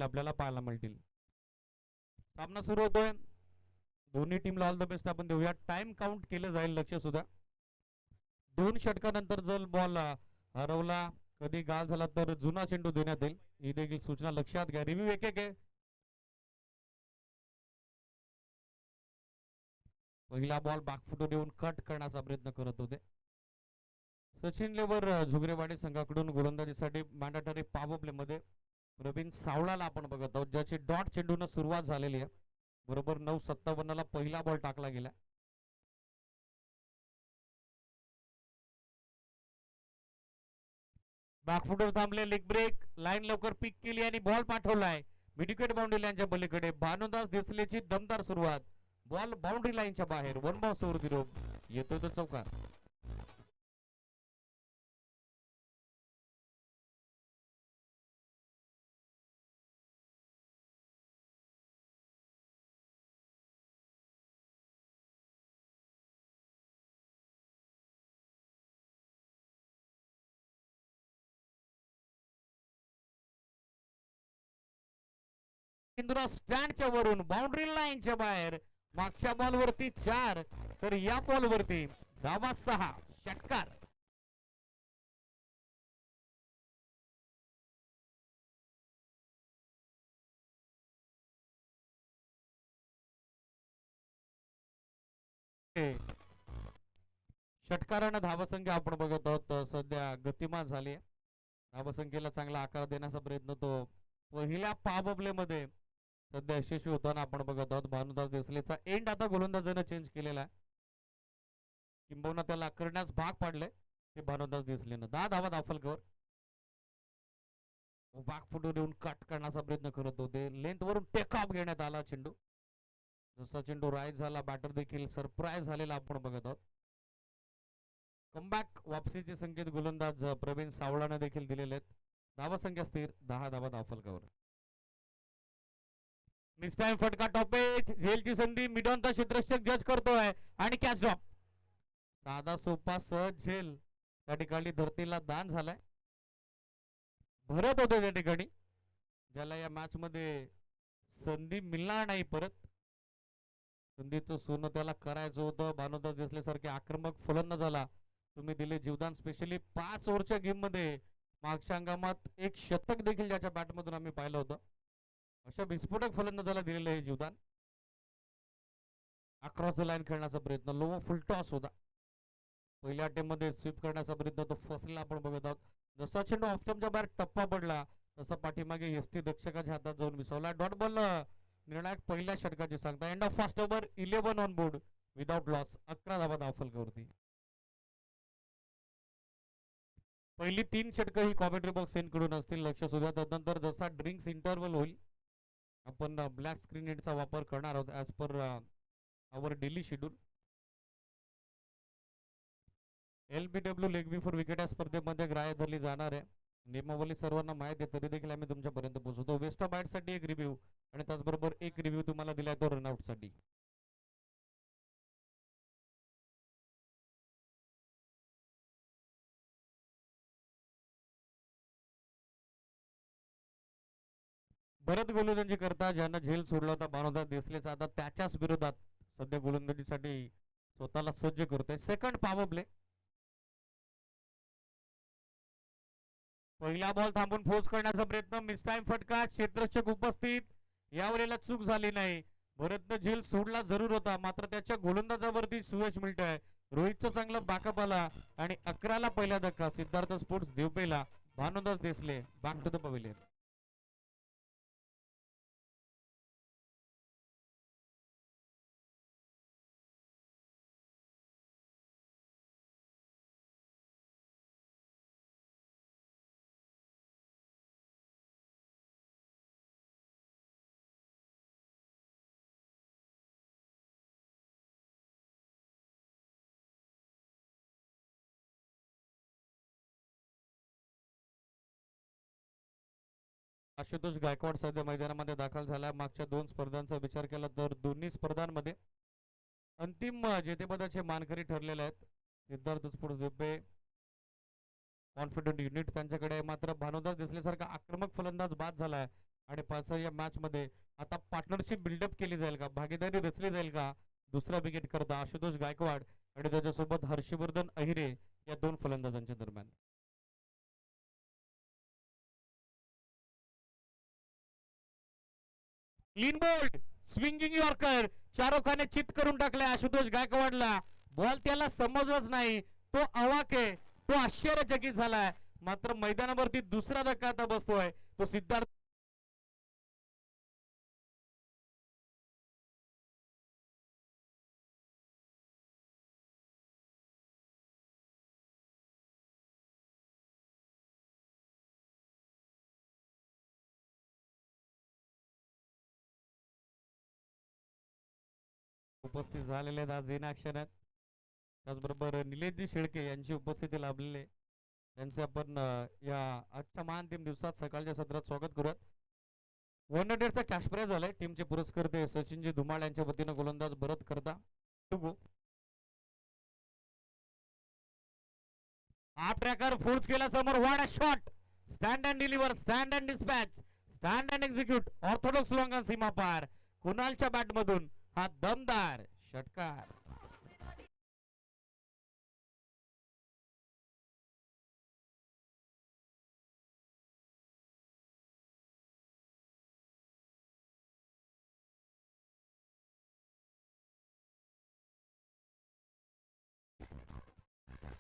झालेले आपल्याला पाहायला मिळतील. सामना सुरू होतोय. दोन्ही टीमला ऑल द बेस्ट आपण देऊया. टाइम काउंट केलं जाईल, लक्ष सुद्धा. 2 षटकानंतर जर बॉल हरवला, कधी गाल झाला तर जुना चेंडू देण्यात येईल. ही देखील सूचना लक्षात घ्या. रिव्ह्यू एक आहे. पहिला बॉल बाकफुटून येऊन कट करण्याचा प्रयत्न करत होते. सचिन लेबर झुगरेवाडी संघाकडून गोलंदाजीसाठी मॅन्डेटरी पॉवर प्ले मध्ये प्रवीण सावळाला आपण बघत आहोत, ज्याची डॉट चेंडून सुरुवात झालेली आहे. बरोबर 9:57 ला पहिला बॉल टाकला गेला. बॅकफुटवर थांबले. लेग ब्रेक लाईन लवकर पिक केली आणि बॉल पाठवलाय मिडविकेट बाउंड्री लाईनच्या पलीकडे. भानुदास देसलेची दमदार सुरुवात. बॉल बाउंड्री लाईनच्या बाहेर. 1 बाउन्स ओव्हर द रोप. येतोय तो चौकार. इंदुरा स्टँडच्या वरून बाउंड्री लाईनच्या बाहेर. मागच्या बॉलवरती 4 तर या बॉलवरती धावा 6. षटकार. षटकारानं धावसंख्या आपण बघत आहोत सध्या गतिमान झाली. धावसंख्येला चांगला आकार देण्याचा प्रयत्न तो पहिल्या पॉवर मध्ये सध्या यशस्वी होताना आपण बघत आहोत. भानुदास देसलेचा एंड आता गोलंदाजानं चेंज केलेला आहे, किंबहुना त्याला करण्यास भाग पाडले ते भानुदास देसलेनं. 10 धावा दाफलकर. बाग फुटून येऊन कट करण्याचा प्रयत्न करत होते. लेंथ वरून टेक ऑफ घेण्यात आला चेंडू. जसा चेंडू राईट झाला, बॅटर देखील सरप्राईज झालेला आपण बघत आहोत. कमबॅक वापसीचे संकेत गोलंदाज प्रवीण सावळाने देखील दिलेले आहेत. धावा संख्या स्थिर. 10 धावा दाफलकर. मिस टाइम फटका टॉपेज. झेलची संधी. मिडॉनचा क्षेत्ररक्षक जज करतोय आणि कॅच ड्रॉप. साधा सोपा सहज झेल त्या ठिकाणी धरतीला दान झालाय. भरत होते त्या ठिकाणी, ज्याला या मॅच मध्ये संधी मिळणार नाही परत. संधीचं सोनं त्याला करायचं होतं. भानुदास देसलेसारखे आक्रमक फलंदाजाला तुम्ही दिले जीवदान. स्पेशली 5 ओव्हरच्या गेम मध्ये मागच्या हंगामात एक शतक देखील ज्याच्या बॅटमधून आम्ही पाहिलं होतं. अशा विस्फोटक फलंदाजाला दिलेलं हे जीवदान. अक्रॉस द लाईन खेळण्याचा प्रयत्न. लो फुल टॉस होता. पहिल्या अटेम्प्ट मध्ये स्वीप करण्याचा प्रयत्न तो फसलेला आपण बघत आहोत. जसा चेंडू ऑफस्टंपच्या बाहेर टप्पा पडला तसा पाठीमागे यष्टी रक्षकाच्या हातात जाऊन मिसवला. डॉट बॉल निर्णायक पहिल्या षटकाची सांगता. End of first over. 11 on board without loss. 11 धावा दाफलकरवरती. पहिली 3 षटकं ही कॉमेंट्री बॉक्स सेंड कडून असतील, लक्ष सुद्धा. त्यानंतर जसा ड्रिंक्स इंटरवल होईल आपण ब्लॅक स्क्रीन नेटचा वापर करणार आहोत as per hour daily schedule. LBW leg before wicket या स्पर्धेमध्ये ग्राह्य धरली जाणार आहे. नियमावली सर्वांना माहिती आहे, तरी देखील आम्ही तुमच्यापर्यंत पोहोचवतो. वेस्ट ऑफ बॅटसाठी एक रिव्ह्यू आणि त्याचबरोबर एक रिव्ह्यू तुम्हाला दिलाय तो रनआउटसाठी. भरत गोलंदाजी करता ज्यांना झेल सोडला होता भानुदास देसलेचा, आता त्याच्याच विरोधात सध्या गोलंदाजीसाठी स्वतःला सज्ज करतोय. Second power play. पहिला बॉल थांबून फोर्स करण्याचा प्रयत्न. मिस टाइम फटका. क्षेत्ररक्षक उपस्थित. यावेळेला चूक झाली नाही. भरतनं झेल सोडला जरूर होता, मात्र त्याच्या गोलंदाजावरती सुयश मिळतंय. रोहितचं चांगलं बॅकअप आला आणि 11ला पहिला धक्का. सिद्धार्थ स्पोर्ट्स देवपेला. Bhanudas Desale back to the pavilion. Ashutosh Gaikwad सध्या मैदानामध्ये दाखल झाला. मागच्या 2 स्पर्धांचा विचार केला तर दोन्ही स्पर्धांमध्ये अंतिम जेतेपदाचे मानकरी ठरलेले आहेत. सिद्धार्थ स्पोर्ट्स देवपे कॉन्फिडंट युनिट त्यांच्याकडे, मात्र भानुदास देसलेसारखा आक्रमक फलंदाज बाद झालाय आणि पाच या मॅच मध्ये आता पार्टनरशिप बिल्डअप केली जाईल का, भागीदारी रचली जाईल का दुसरा विकेट करता आशुतोष गायकवाड आणि त्याच्यासोबत हर्षवर्धन अहिरे या दोन फलंदाजांच्या दरम्यान. क्लीन बोल्ड स्विंगिंग यॉर्कर शाहरुखाने चित करून टाकलाय आशुतोष गायकवाडला. बॉल त्याला समजलाच नाही, तो अवाक आहे, तो आश्चर्यचकित झालाय. मात्र मैदानावरती दुसरा धक्का आता बसतोय तो सिद्धार्थ. उपस्थित झालेले आहेत आज इन ॲक्शनात. त्याचबरोबर निलेशजी शेळके यांची उपस्थिती लाभलेले, त्यांचे आपण या आजच्या महाअंतिम दिवसात सकाळच्या सत्रात स्वागत करूयात. 100चा कॅश प्राइज झालाय. टीमचे पुरस्कर्ते सचिनजी धुमाळ यांच्या वतीनं गोलंदाज भरत करता टुगो. हा ट्रॅकर फोर्स केला समोर, what a shot, stand and deliver, stand and dispatch, stand and execute, orthodox long on सीमा पार. कुणालच्या बॅट मधून हा दमदार षटकार.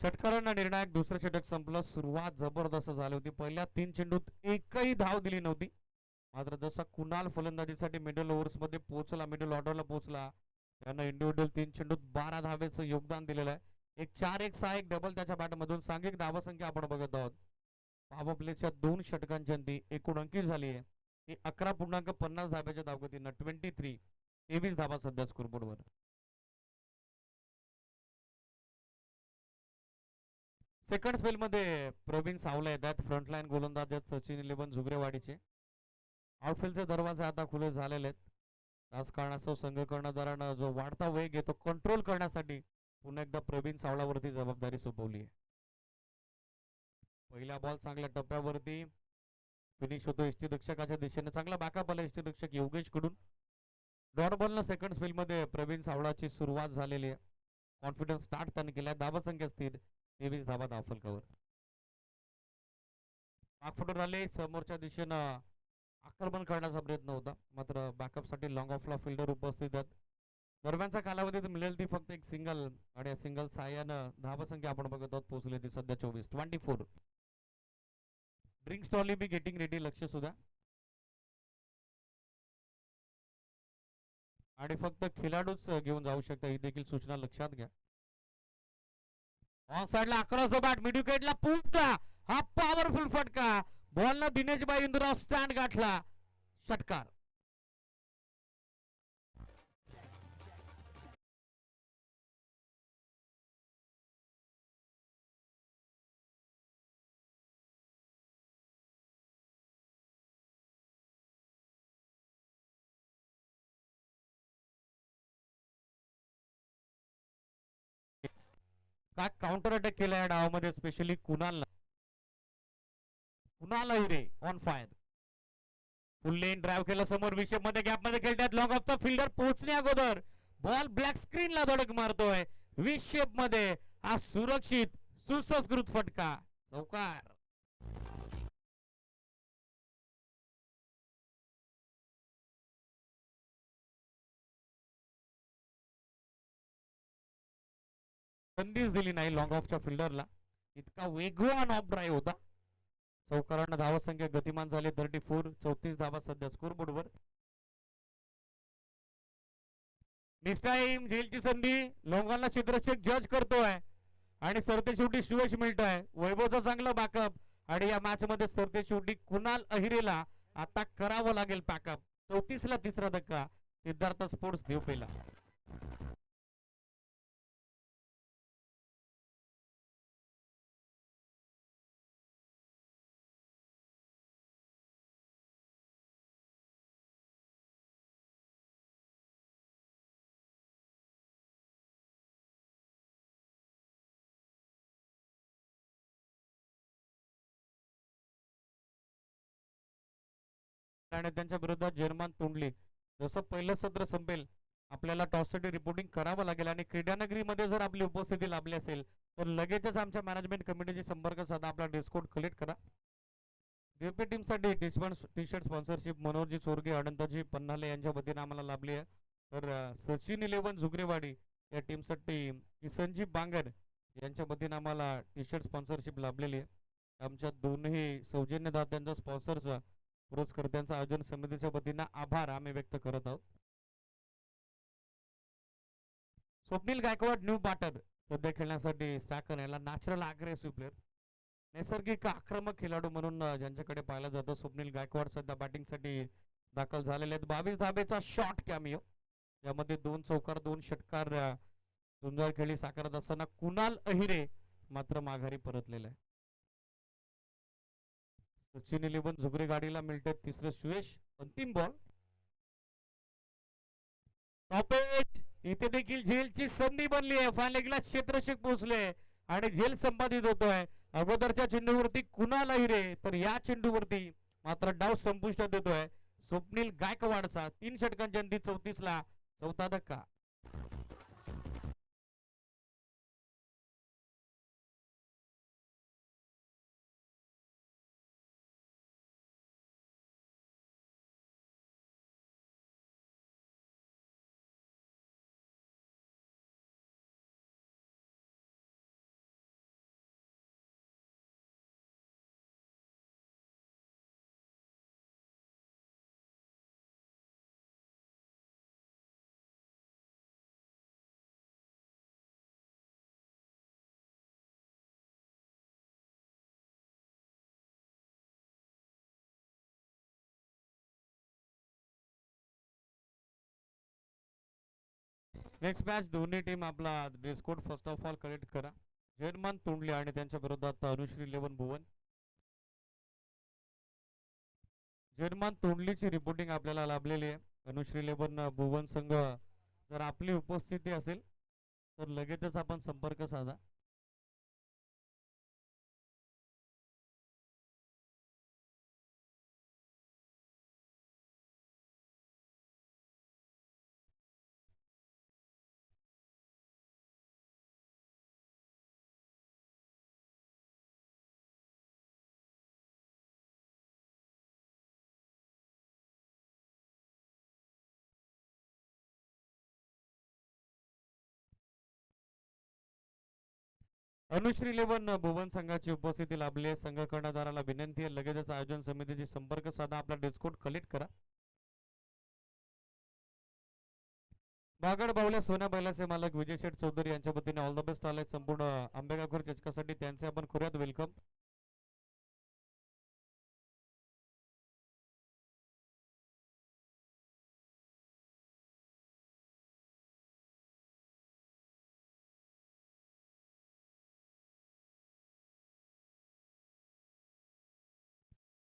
षटकारांना निर्णायक दुसरं षटक संपलं. सुरुवात जबरदस्त झाली होती. पहिल्या 3 चेंडूत एकही धाव दिली नव्हती. मात्र जसा कुणाल फलंदाजीसाठी मिडल ओव्हर्स मध्ये पोहोचला, मिडल ऑर्डरला पोहोचला, त्यानं इंडिव्हिज्युअल 3 चेंडूत 12 धावेचं योगदान दिलेलं आहे. एक 4-1-6-1 डबल त्याच्या बॅटमधून. सांघिक धावसंख्या आपण बघत आहोत. पॉवर प्लेच्या 2 षटकांची अंती एकूण अंकित झाली आहे ती 11.50 धाब्याच्या धावगतीनं 23 धावा सध्या स्कोरबोर्डवर. सेकंड स्पेल मध्ये प्रवीण सावला येतात. फ्रंटलाईन गोलंदाज आहेत सचिन 11 झुगरेवाडीचे. आउटफील्डचे दरवाजे आता खुले झालेले आहेत. राजकारणासह संघ कर्णधारानं जो वाढता वेग आहे तो कंट्रोल करण्यासाठी पुन्हा एकदा प्रवीण सावळावरती जबाबदारी सोपवली आहे. पहिला बॉल चांगल्या टप्प्यावरती फिनिश होतो यष्टीरक्षकाच्या दिशेने. चांगला बॅकअप आला यष्टीरक्षक योगेश कडून. डॉट बॉलनं सेकंड स्पेल मध्ये प्रवीण सावळाची सुरुवात झालेली आहे. कॉन्फिडन्स स्टार्ट त्याने केला. धावसंख्या स्थिर 23 धावा धावफलकावर. पाकफुटर आले समोरच्या दिशेनं आक्रमण करण्याचा प्रयत्न होता, मात्र बॅकअप साठी लॉंग ऑफला फिल्डर उपस्थित आहेत. दरम्यानचा कालावधीत मिळेल ती फक्त एक सिंगल आणि सिंगल साह्यानं धावसंख्या आपण बघत आहोत पोहोचली ती सध्या 24. Drink trolley be getting ready. लक्ष सुद्धा आणि फक्त खेळाडूच घेऊन जाऊ शकता ही देखील सूचना लक्षात घ्या. ऑन साइडला अक्रॉस द बॅट मिड विकेटला पोहोचला. हा पॉवरफुल फटका. बॉलनं दिनेश भाई इंदुराव स्टँड गाठला. षटकार. काय काउंटर अटॅक केला या डावामध्ये specially Kunal Hire on fire. Full length drive केला समोर विषेप मध्ये गॅप मध्ये खेळतात. लॉंग ऑफचा फिल्डर पोहोचण्या अगोदर बॉल ब्लॅक स्क्रीनला धडक मारतोय. विषेप मध्ये हा सुरक्षित सुसंस्कृत फटका. चौकार. संधीच दिली नाही लॉंग ऑफच्या फिल्डरला. इतका वेगवान ऑफ ड्राईव्ह होता. चौकारांना धावसंख्या गतिमान झाली 34 धावा सध्या स्कोरबोर्डवर. नेक्स्ट टाइम झेलची संधी. लोंगांना क्षेत्ररक्षक जज करतोय आणि सरते शेवटी शिवश मिळतोय. वैभवचा चांगला बॅकअप आणि या मॅच मध्ये सरते शेवटी कुणाल अहिरेला आता करावं लागेल बॅकअप. 34ला तिसरा धक्का. सिद्धार्थ स्पोर्ट्स देवपेला. आणि त्यांच्या विरोधात जर्मन तोंडली. जसं पहिलं सत्र संपेल आपल्याला टॉससाठी रिपोर्टिंग करावं लागेल आणि क्रीडानगरीमध्ये जर आपली उपस्थिती लाभली असेल तर लगेचच आमच्या मॅनेजमेंट कमिटीची संपर्क साधा, आपला डिस्काउंट कलेक्ट करा. दिवपे टीमसाठी T shirt sponsorship Manoharji Chorge अनंतजी पन्हाले यांच्या वतीने आम्हाला लाभली आहे. तर सचिन 11 झुगरेवाडी या टीमसाठी किसनजी बांगर यांच्या वतीने आम्हाला टी शर्ट स्पॉन्सरशिप लाभलेली आहे. आमच्या दोन्ही सौजन्यदात्यांचा स्पॉन्सरचा पुरस्कर्त्यांचा आयोजन समितीच्या वतीने आभार आम्ही व्यक्त करत आहोत. स्वप्नील गायकवाड न्यू बॅटर सध्या खेळण्यासाठी स्टॅकन याला नॅचरल अग्रेसिव्ह प्लेअर, नैसर्गिक आक्रमक खेळाडू म्हणून ज्यांच्याकडे पाहिलं जातं. स्वप्नील गायकवाड सध्या बॅटिंगसाठी दाखल झालेले आहेत. 22 धाबेचा शॉट कॅमिओ, यामध्ये 2 चौकार 2 षटकार सुंदर खेळी साकारत असताना कुणाल अहिरे मात्र माघारी परतलेला आहे. सचिन 11 झुगरे गाडीला मिळते तिसरं सुयश. अंतिम बॉल टॉपेज, इथे देखील झेलची संधी बनली आहे. फायनल क्षेत्ररक्षक पोहोचले आणि झेल संपादित होतोय. अगोदरच्या चेंडूवरती कुणाल अहिरे, तर या चेंडूवरती मात्र डाव संपुष्टात येतोय स्वप्नील गायकवाडचा. 3 षटकांच्या अंती 34 ला चौथा धक्का. नेक्स्ट मॅच दोन्ही टीम आपला dress code first of all collect करा. जर्मन तोंडले आणि त्यांच्या विरोधात अनुश्री 11 भुवन. जर्मन तोंडलीची रिपोर्टिंग आपल्याला लाभलेली आहे. अनुश्री 11 भुवन संघ जर आपली उपस्थिती असेल तर लगेचच आपण संपर्क साधा. अनुश्री 11 भुवन संघाची उपस्थिती लाभली आहे. संघ कर्णधाराला विनंती आहे लगेचच आयोजन समितीची संपर्क साधा, आपला डिस्काउंट कलेक्ट करा. बागड बावल्या सोन्या बैलाचे मालक विजय शेठ चौधरी यांच्या वतीने ऑल द बेस्ट आले संपूर्ण आंबेगावकर चषकासाठी. त्यांचे आपण करूयात वेलकम.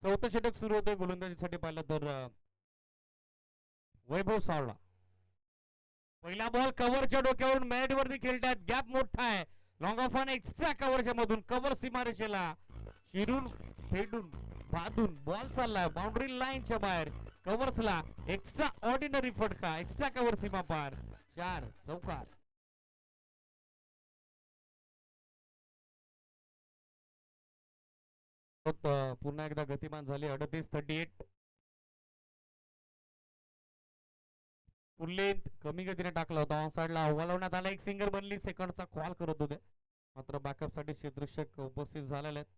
चौथं षटक सुरू होते गोलंदाजीसाठी पाहिलं तर वैभव सावळा. पहिला बॉल कव्हरच्या डोक्यावरून मॅट वरती खेळतात. गॅप मोठा आहे. लॉंग ऑफ ऑन एक्स्ट्रा कव्हरच्या मधून कव्हर सीमारेषेला शिरून फेडून बांधून बॉल चाललाय बाउंड्री लाईनच्या बाहेर. कव्हर्सला एक्स्ट्रा ऑर्डिनरी फटका, एक्स्ट्रा कव्हर सीमा पार. 4 चौकार. पुन्हा एकदा गतिमान झाली. 38-38. फुल लेंथ कमी गतीने टाकला होता. ऑन साइडला वळवण्यात आला. एक सिंगल बनली. सेकंडचा कॉल करत होते मात्र बॅकअप साठी क्षेत्ररक्षक उपस्थित झालेले आहेत.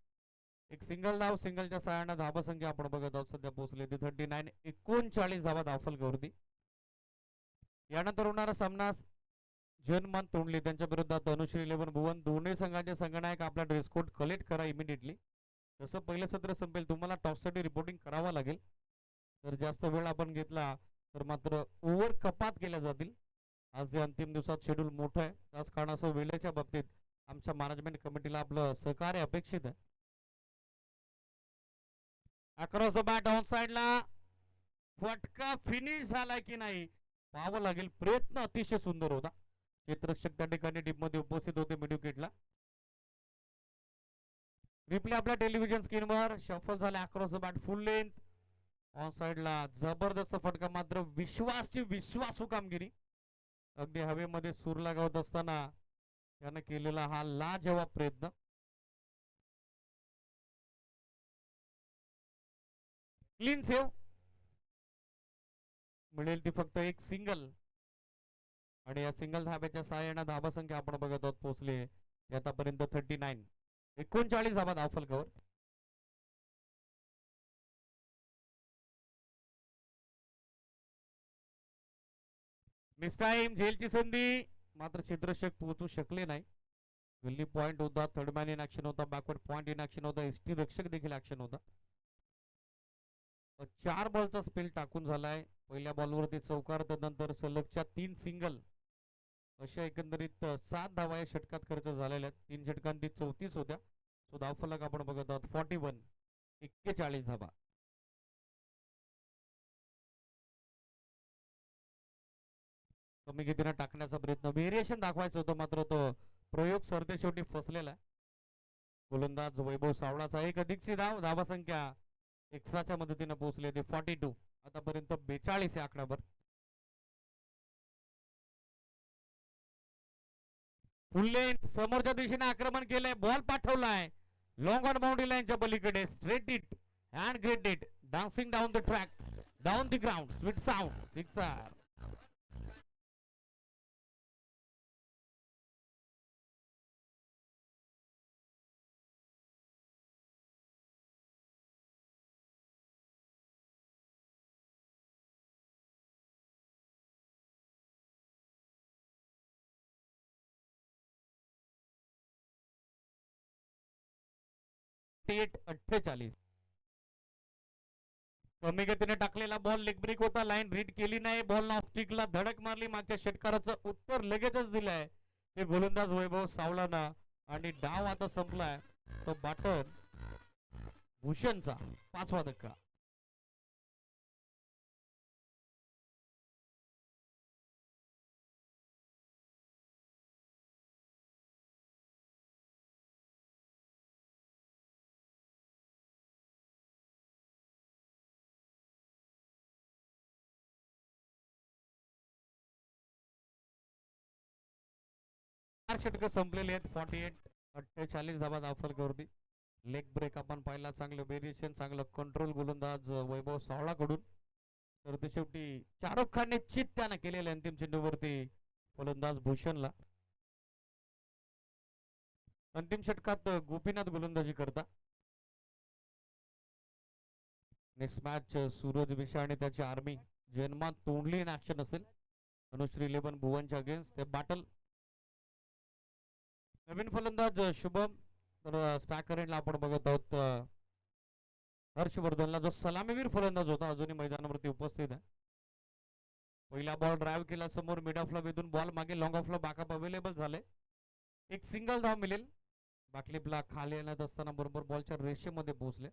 एक सिंगल धाव, सिंगलच्या सहाय्याने धाबा संख्या आपण बघत आहोत सध्या पोहोचले 39. 39 धावा धावफलकावरती. यानंतर होणारा सामना जर्मन तोंडली त्यांच्या विरोधात अनुश्री 11 भुवन. दोन्ही संघाचे संघनायक आपला ड्रेस कोड कलेक्ट करा इमिडिएटली. जसं पहिलं सत्र संपेल तुम्हाला टॉससाठी रिपोर्टिंग करावं लागेल. जर जास्त वेळ आपण घेतला तर मात्र ओव्हर कपात केल्या जातील. आज या अंतिम दिवसात शेड्यूल मोठं आहे, त्याच कारणासह वेळेच्या बाबतीत आमच्या मॅनेजमेंट कमिटीला आपलं सहकार्य अपेक्षित आहे. अक्रॉस द बॅट ऑन साइडला फटका फिनिश झाला की नाही पाहावं लागेल. प्रयत्न अतिशय सुंदर होता. क्षेत्ररक्षक त्या ठिकाणी टीम मध्ये उपस्थित होते मिडविकेटला. रिप्ले आपल्या टेलिव्हिजन स्क्रीनवर शफल झाले. Across the bat full length on साइडला जबरदस्त फटका, मात्र विश्वासू कामगिरी. अगदी हवेमध्ये सूर लगावत असताना त्यानं केलेला हा लाजवाब प्रयत्न. क्लीन सेव्ह, मिळेल ती फक्त एक सिंगल. आणि या सिंगल धाब्याच्या सहाय्याने धाबा संख्या आपण बघत आहोत पोहोचले आतापर्यंत 39. 39 धाबा धावफलकावर. मिस टाइम, झेलची संधी, मात्र क्षेत्ररक्षक पोहोचू शकले नाही. गल्ली पॉइंट होता, थर्ड मॅन इन ऍक्शन होता, बॅकवर्ड पॉइंट इन ऍक्शन होता, एसटी रक्षक देखील ऍक्शन होता. 4 बॉलचा स्पेल टाकून झालाय. पहिल्या बॉलवरती चौकार, त्यानंतर सलगच्या 3 सिंगल, अशा एकंदरीत 7 धावा या षटकात खर्च झालेल्या आहेत. 3 षटकांती 34 होत्या. तो धावफलक आपण बघत आहोत 41. 41 धावा. कमी गतीने टाकण्याचा प्रयत्न, व्हेरिएशन दाखवायचं होतं, मात्र तो प्रयोग सरते शेवटी फसलेला आहे. गोलंदाज वैभव सावळाचा एक अधिकची धाव, धावा संख्या एक्स्ट्राच्या मदतीने पोहोचले ते 42. आतापर्यंत 42 या आकड्यावर. फुल लेंथ समोरच्या दिशेने आक्रमण केलंय, बॉल पाठवलाय लॉंग ऑन बाउंड्री लाईनच्या पलीकडे. Straight hit and great hit, dancing down the track, down the ground, sweet sound, sixer. At 48. कमी गतीने टाकलेला बॉल लेग ब्रेक होता, लाईन रीड केली नाही, बॉल ऑफ स्टिकला धडक मारली. मागच्या षटकाराचं उत्तर लगेचच दिलंय ते गोलंदाज वैभव सावलाना. आणि डाव आता संपलाय. तो बॅटर भूषणचा 5वा धक्का. षटक संपलेले आहेत. 48. 48 धावा धावफलकावरती. लेग ब्रेक आपण पाहिला, चांगलं व्हेरिएशन, चांगलं कंट्रोल गोलंदाज वैभव सावळाकडून. तर ते शेवटी शाहरुख खानने चित त्यानं केलेल्या अंतिम चेंडूवरती फलंदाज भूषणला. अंतिम षटकात गोपीनाथ गोलंदाजी करता. नेक्स्ट मॅच सूरज विषय आणि त्याची आर्मी जन्मात तोंडली इन ऍक्शन असेल. अनुश्री 11 भुवनच्या अगेन्स्ट ते बॅटल. नवीन फलंदाज शुभम. तर स्टॅक करेंटला आपण बघत आहोत हर्षवर्धनला, जो सलामीवीर फलंदाज होता, अजूनही मैदानावरती उपस्थित आहे. पहिला बॉल ड्राईव्ह केला समोर, मिड ऑफला वेधून बॉल मागे, लॉंग ऑफला बॅकअप अवेलेबल झाले. एक सिंगल धाव मिळेल. बॅकलिपला खाली येण्यात असताना बरोबर बॉलच्या रेषेमध्ये पोहोचले.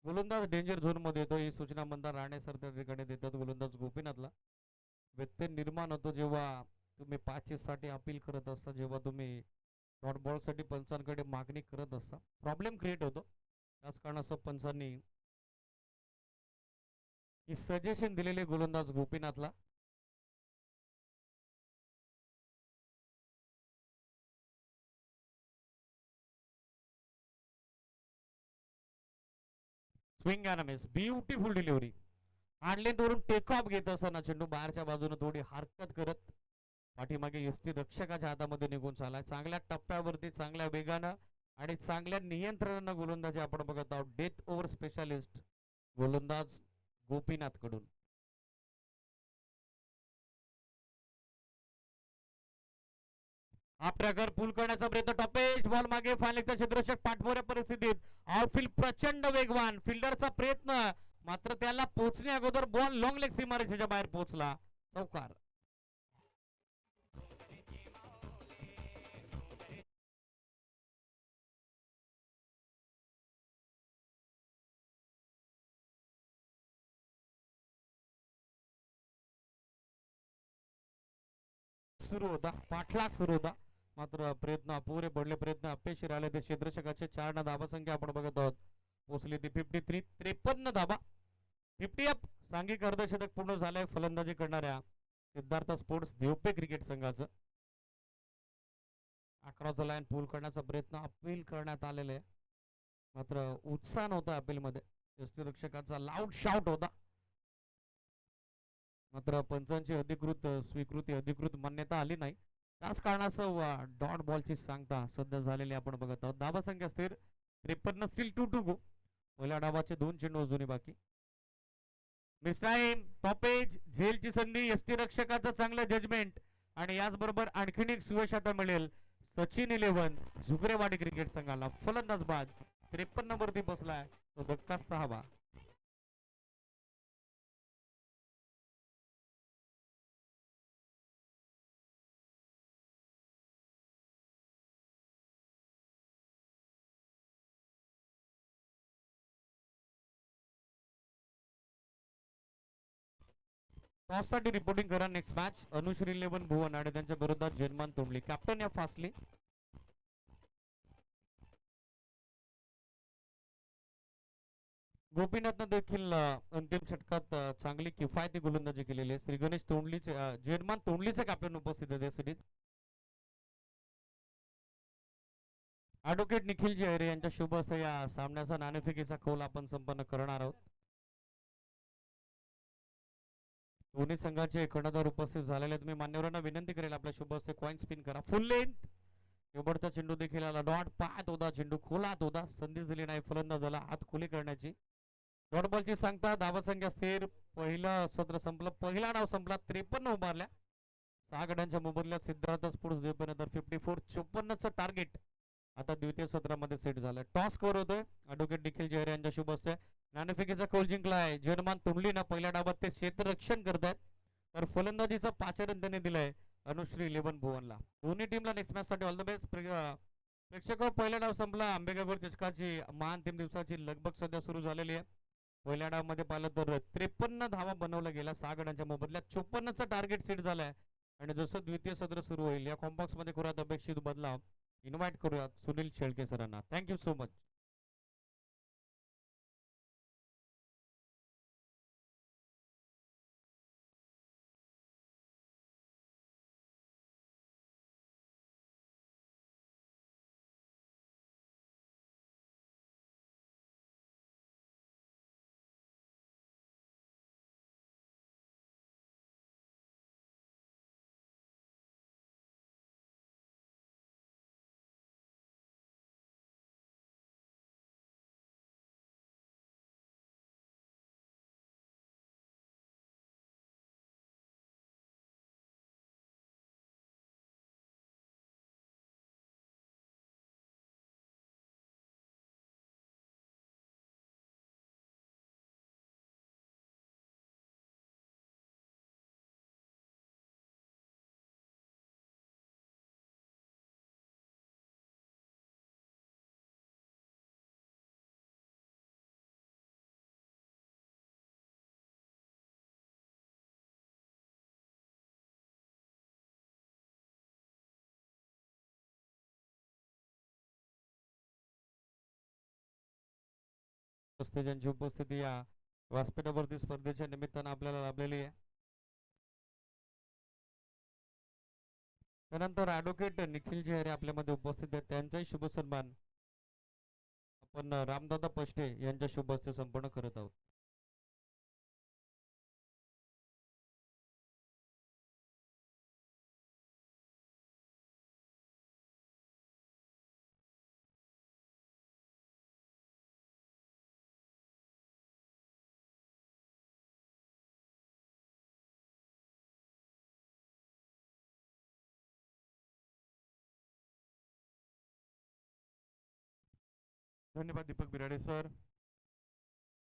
गोलंदाज डेंजर झोन मध्ये येतो, ही सूचना मंदार राणे सर त्या ठिकाणी देतात गोलंदाज गोपीनाथला. व्यत्यय निर्माण होतो जेव्हा तुम्ही 5 साठी अपील करत असता, जेव्हा तुम्ही डॉट बॉल साठी पंचांकडे मागणी करत असता, प्रॉब्लेम क्रिएट होतो. त्याच कारणास्तव पंचांनी ही सजेशन दिलेले गोलंदाज गोपीनाथला. Swing and miss, beautiful delivery. Hard length वरून टेक ऑफ घेत असताना चेंडू बाहेरच्या बाजूने थोडी हरकत करत पाठीमागे यष्टी रक्षकाच्या हातामध्ये निघून चाललाय. चांगल्या टप्प्यावरती, चांगल्या वेगानं आणि चांगल्या नियंत्रणानं गोलंदाजी आपण बघत आहोत डेथ ओव्हर स्पेशालिस्ट गोलंदाज गोपीनाथ कडून. हा प्रकार पूल करण्याचा प्रयत्न, टॉपेज बॉल मागे, फायनलचा क्षेत्ररक्षक पाठमोऱ्या परिस्थितीत. आउटफील्ड प्रचंड वेगवान, फिल्डरचा प्रयत्न, मात्र त्याला पोहोचण्या अगोदर बॉल लॉंग लेग सीमारेषेच्या बाहेर पोहोचला. चौकार. सुरू होता, पाठलाग सुरू होता, मात्र प्रयत्न अपुरे पडले, प्रयत्न अपयशी राहिले. ते क्षेत्ररक्षकाचे 4 धावा संख्या आपण बघत आहोत पोहोचली ती 53. 53 धावा. 50 अप. सांघिक अर्धशतक पूर्ण झालंय फलंदाजी करणाऱ्या सिद्धार्थ स्पोर्ट्स देवपे क्रिकेट संघाचं. 11चं लाईन पूल करण्याचा प्रयत्न अपील करण्यात आलेला आहे, मात्र उत्साह नव्हता अपील मध्ये. यष्टीरक्षकाचा लाऊड शाउट होता, मात्र पंचांची अधिकृत मान्यता आली नाही. त्याच कारणासह डॉट बॉलची सांगता सध्या झालेली आपण बघत आहोत. धाबा संख्या स्थिर 53 स्टील 2 गो. पहिल्या डावाचे 2 चेंडू अजूनही बाकी. मिस टाइम, टॉपेज, झेलची संधी, यष्टीरक्षकाचं चांगलं जजमेंट आणि याचबरोबर आणखीन एक सुयश आता मिळेल सचिन 11 झुगरेवाडी क्रिकेट संघाला. फलंदाज बाद 53 वरती बसलाय तो धक्का 6वा. टॉस साठी रिपोर्टिंग करा. नेक्स्ट मॅच अनुश्री 11 भुवन आणि त्यांच्या विरोधात जन्मान तोंडली. कॅप्टन या फास्टली. गोपीनाथनं देखील अंतिम षटकात चांगली किफायती गोलंदाजी केलेली आहे. श्री गणेश तोंडलीचे जन्मान तोंडलीचे कॅप्टन उपस्थित आहेत या सिरीज. ॲडव्होकेट निखिल जयरे यांच्या शुभ हस्ते या सामन्याचा नाणेफेकीचा कौल आपण संपन्न करणार आहोत. दोन्ही संघाचे कर्णधार उपस्थित झालेले. तुम्ही मान्यवरांना विनंती करेल आपल्या शुभ हस्ते कॉइन स्पिन करा. फुल लेंथ शेवटचा चेंडू देखील आला. डॉट पाहत होता, चेंडू खोलात होता, संधी दिली नाही फलंदाजाला हात खुली करण्याची. डॉट बॉलची सांगता. धावा संख्या स्थिर. पहिलं सत्र संपलं, पहिला डाव संपला. 53 उभारल्या. 6 गड्यांच्या मोबदल्यात सिद्धार्थ स्पोर्ट्स देवपेनंतर 54 54चं टार्गेट आता द्वितीय सत्रामध्ये सेट झालंय. टॉस कव्हर होतोय ॲडव्होकेट निखिल जयरे यांच्या शुभ हस्ते. नाणेफेकीचा कौल जिंकलाय जन्मान तोंडलीनं. पहिल्या डावात ते क्षेत्ररक्षण करतायत, तर फलंदाजीचा पाचारण त्यांनी दिलाय अनुश्री 11 भुवनला. दोन्ही टीमला नेक्स्ट मॅच साठी ऑल द बेस्ट. प्रेक्षक, पहिला डाव संपला. आंबेगाव चषकाची महाअंतिम दिवसाची लगबग सध्या सुरू झालेली आहे. पहिल्या डावामध्ये पाहिलं तर 53 धावा बनवल्या गेल्या 6 गड्यांच्या मोबदल्यात. 54चं टार्गेट सेट झालंय आणि जसं द्वितीय सत्र सुरू होईल या कॉम्पॉक्स मध्ये करूयात अपेक्षित बदलाव. इन्व्हाइट करूयात सुनील शेळके सरांना. Thank you so much. ज्यांची उपस्थिती या व्यासपीठावरती स्पर्धेच्या निमित्तानं आपल्याला लाभलेली आहे. त्यानंतर ॲडव्होकेट निखिल जयरे आपल्यामध्ये उपस्थित आहेत. त्यांचाही शुभ सन्मान आपण रामदादा पष्टे यांच्या शुभ हस्ते संपन्न करत आहोत. धन्यवाद दीपक बिराडे सर.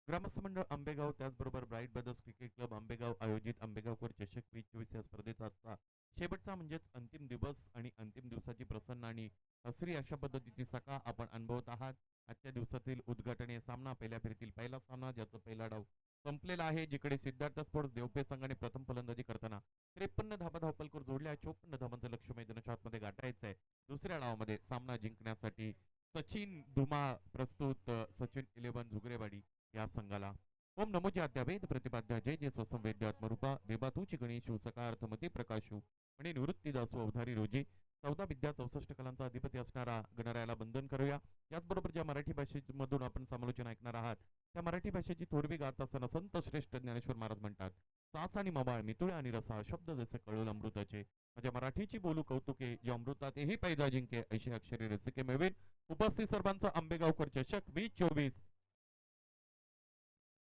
ग्रामस्थ मंडळ आंबेगाव त्याचबरोबर bright brothers cricket club Ambegaon आयोजित आंबेगावकर चषक 2024 या स्पर्धेचा आजचा शेवटचा म्हणजेच अंतिम दिवस आणि अंतिम दिवसाची प्रसन्न आणि हसरी अशा पद्धतीची सकाळ आपण अनुभवत आहात. आजच्या दिवसातील उद्घाटनीय सामना पहिल्या फेरीतील पहिला सामना ज्याचा पहिला डाव संपलेला आहे, जिकडे सिद्धार्थ स्पोर्ट्स देवपे संघाने प्रथम फलंदाजी करताना 53 धाबा धावपलकर जोडल्या. 54 धावांचं लक्ष्य मैदानाच्या आतमध्ये गाठायचं आहे. दुसऱ्या डावामध्ये सामना जिंकण्यासाठी सचिन धुमा प्रस्तुत. सचिन 11 झुगरेवाडी या संघाला. ओम नमो नमोजाद्या वेद प्रतिपाद्या जय जय स्वसंवेद्य आत्मरूपा देवातूची गणेशू सकारार्थमते प्रकाशू आणि निवृत्तीदासू अवधारी रोजी 14 विद्या 64 कलांचा अधिपती असणारा गणरायाला वंदन करूया. याचबरोबर ज्या मराठी भाषेमधून आपण समालोचन ऐकणार आहात त्या मराठी भाषेची थोरवी गात असताना संत श्रेष्ठ ज्ञानेश्वर महाराज म्हणतात, साच आणि मवाळ मितुळे आणि रसा शब्द जसे कळोल अमृताचे, माझ्या मराठीची बोलू कौतुके जे अमृतात हे पैजा जिंके ऐशी अक्षरे रसिके मिळवेन. उपस्थित सर्वांचं आंबेगावकर चषक 2024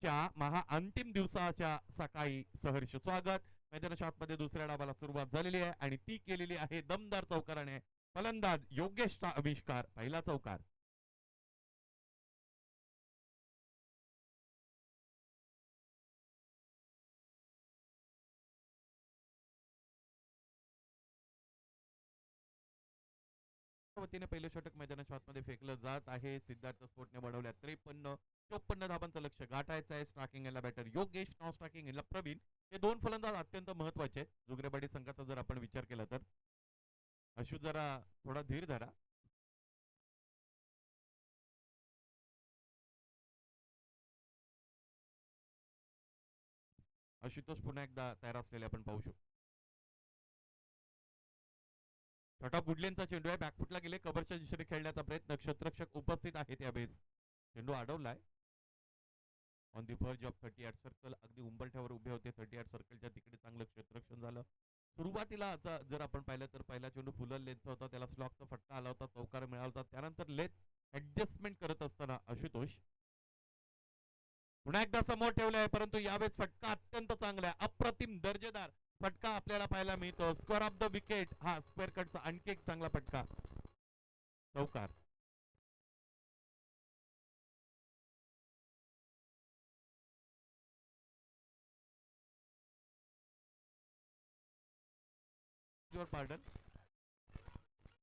च्या महा अंतिम दिवसाच्या सकाळी सहर्ष स्वागत. मैदानाच्या आतमध्ये दुसऱ्या डावाला सुरुवात झालेली आहे आणि ती केलेली आहे दमदार चौकाराने. फलंदाज योगेशचा आविष्कार, पहिला चौकार. वतीने पहिलं षटक मैदानाच्या आतमध्ये फेकलं जात आहे. सिद्धार्थ स्पोर्टने बनवल्या 53-54 धाबांचं लक्ष गाठायचं आहे. स्ट्रायकिंग याला बॅटर योगेश, नॉन स्ट्रायकिंग याला प्रवीण. हे दोन फलंदाज अत्यंत महत्वाचे आहेत जुगरेवाडी संघाचा जर आपण विचार केला तर. अशू जरा थोडा धीर धरा. आशुतोष पुन्हा एकदा तयार असलेले आपण पाहू शकतो. छोटा गुडलेनचा चेंडू आहे, बॅकफुटला गेले, कव्हरच्या दिशेने खेळण्याचा प्रयत्न. क्षेत्ररक्षक उपस्थित आहेत यावेळेस. चेंडू अडवलाय on the verge of 38 circle. अगदी उंबरठ्यावर उभे होते. 38 सर्कलच्या तिकडे चांगलं क्षेत्ररक्षण झालं. सुरुवातीला जर आपण पाहिलं तर पहिला चेंडू फुलर लेनचा होता, त्याला स्लॉकचा फटका आला होता, चौकार मिळाला होता. त्यानंतर लेथ ऍडजस्टमेंट करत असताना आशुतोष पुन्हा एकदा समोर ठेवले आहे, परंतु यावेळेस फटका अत्यंत चांगला आहे, अप्रतिम दर्जेदार फटका आपल्याला पाहायला मिळतो. स्क्वेअर ऑफ द विकेट, हा स्क्वेअर कटचा आणखी एक चांगला फटका. चौकार. पार्डन.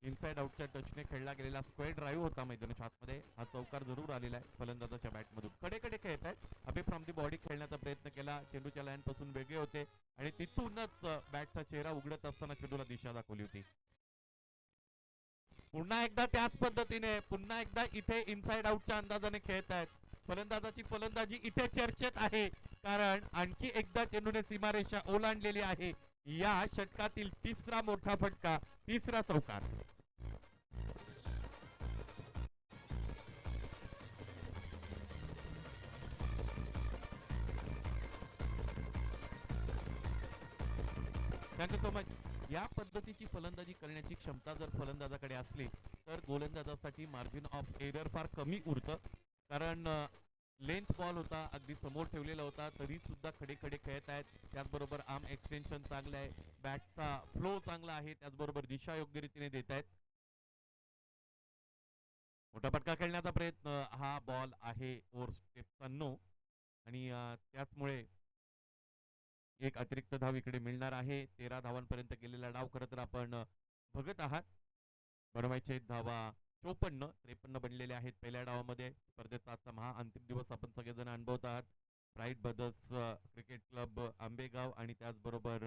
इनसाइड आउटच्या टचने खेळला गेलेला स्क्वेअर ड्राईव्ह होता मैदानाच्या आतमध्ये. हा चौकार जरूर आलेला आहे फलंदाजाच्या बॅटमधून. कडे खेळत आहेत. अबे फ्रॉम दी बॉडी खेळण्याचा प्रयत्न केला, चेंडूच्या लाईन पासून वेगळे होते आणि तिथूनच बॅटचा चेहरा उघडत असताना चेंडूला दिशा दाखवली होती. पुन्हा एकदा त्याच पद्धतीने पुन्हा एकदा इथे इनसाइड आउटच्या अंदाजाने खेळत आहेत. फलंदाजाची फलंदाजी इथे चर्चेत आहे, कारण आणखी एकदा चेंडूने सीमारेषा ओलांडलेली आहे. या षटकातील तिसरा मोठा फटका, तिसरा चौकार. Thank you so much. या पद्धतीची फलंदाजी करण्याची क्षमता जर फलंदाजाकडे असली तर गोलंदाजासाठी मार्जिन ऑफ एरर फार कमी उरतं, कारण लेंथ बॉल होता, अगदी समोर ठेवलेला होता, तरी सुद्धा खडे खेळत आहेत. त्याचबरोबर आर्म एक्सटेन्शन चांगलं आहे, बॅटचा फ्लो चांगला आहे, त्याचबरोबर दिशा योग्य रीतीने देत आहेत. मोठा फटका खेळण्याचा प्रयत्न. हा बॉल आहे ओव्हर स्टेपचा नो आणि त्याचमुळे एक अतिरिक्त धाव इकडे मिळणार आहे. 13 धावांपर्यंत गेलेला डाव खरं तर आपण बघत आहात. बनवायचे धावा 54-53 बनलेले आहेत पहिल्या डावामध्ये. स्पर्धेचा आजचा महा अंतिम दिवस आपण सगळेजण अनुभवत आहात. Bright brothers cricket club Ambegaon आणि त्याचबरोबर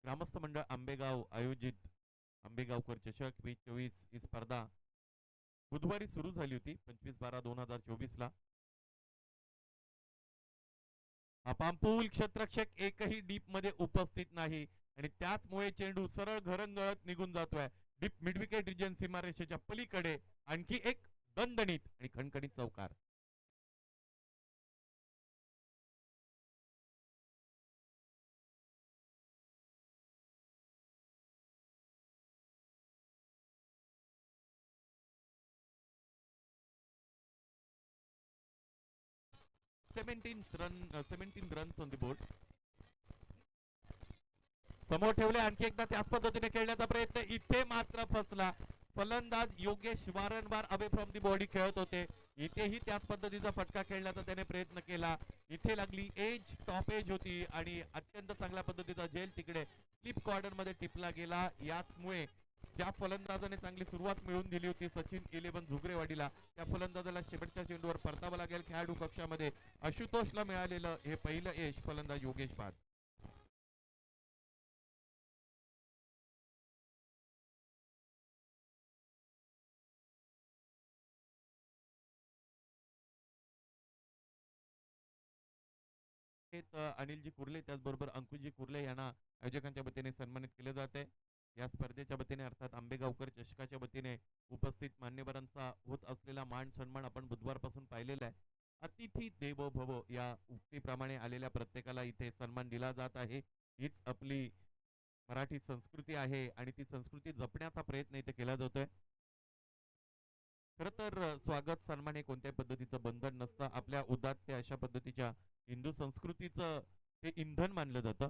ग्रामस्थ मंडळ आंबेगाव आयोजित आंबेगावकर चषक 2024 ही स्पर्धा बुधवारी सुरू झाली होती 25/12/2024 ला. हा पामपूल क्षेत्ररक्षक एकही डीप मध्ये उपस्थित नाही आणि त्याचमुळे चेंडू सरळ घरंगळत निघून जातोय डीप मिड विकेट रिजन सीमारेषेच्या पलीकडे. आणखी एक दणदणीत आणि खणखणीत चौकार. Seventeen runs on the board. समोर ठेवले, आणखी एकदा त्याच पद्धतीने खेळण्याचा प्रयत्न, इथे मात्र फसला. फलंदाज योगेश वारंवार अवे फ्रॉम दी बॉडी खेळत होते. इथेही त्याच पद्धतीचा फटका खेळण्याचा त्याने प्रयत्न केला. इथे लागली एज, टॉप एज होती आणि अत्यंत चांगल्या पद्धतीचा झेल तिकडे स्लिप कॉर्नर मध्ये टिपला गेला. याचमुळे ज्या फलंदाजाने चांगली सुरुवात मिळवून दिली होती सचिन 11 झुगरेवाडीला, त्या फलंदाजाला शेवटच्या चेंडूवर परतावं लागेल. खेळाडू कक्षामध्ये आशुतोषला मिळालेलं हे पहिलं यश फलंदाज योगेश बाद. अनिलजी कुर्ले त्याचबरोबर अंकुशजी कुर्ले यांना आयोजकांच्या वतीने सन्मानित केले जाते. या स्पर्धेच्या वतीने अर्थात आंबेगावकर चषकाच्या वतीने उपस्थित मान्यवरांचा होत असलेला मान सन्मान आपण बुधवारपासून पाहिलेला आहे. अतिथी देवो भव या उक्तीप्रमाणे आलेल्या प्रत्येकाला इथे सन्मान दिला जात आहे. हीच आपली मराठी संस्कृती आहे आणि ती संस्कृती जपण्याचा प्रयत्न इथे केला जातोय. खर तर स्वागत सन्मान हे कोणत्याही पद्धतीचं बंधन नसतं. आपल्या उदात्त अशा पद्धतीच्या हिंदू संस्कृतीचं हे इंधन मानलं जातं.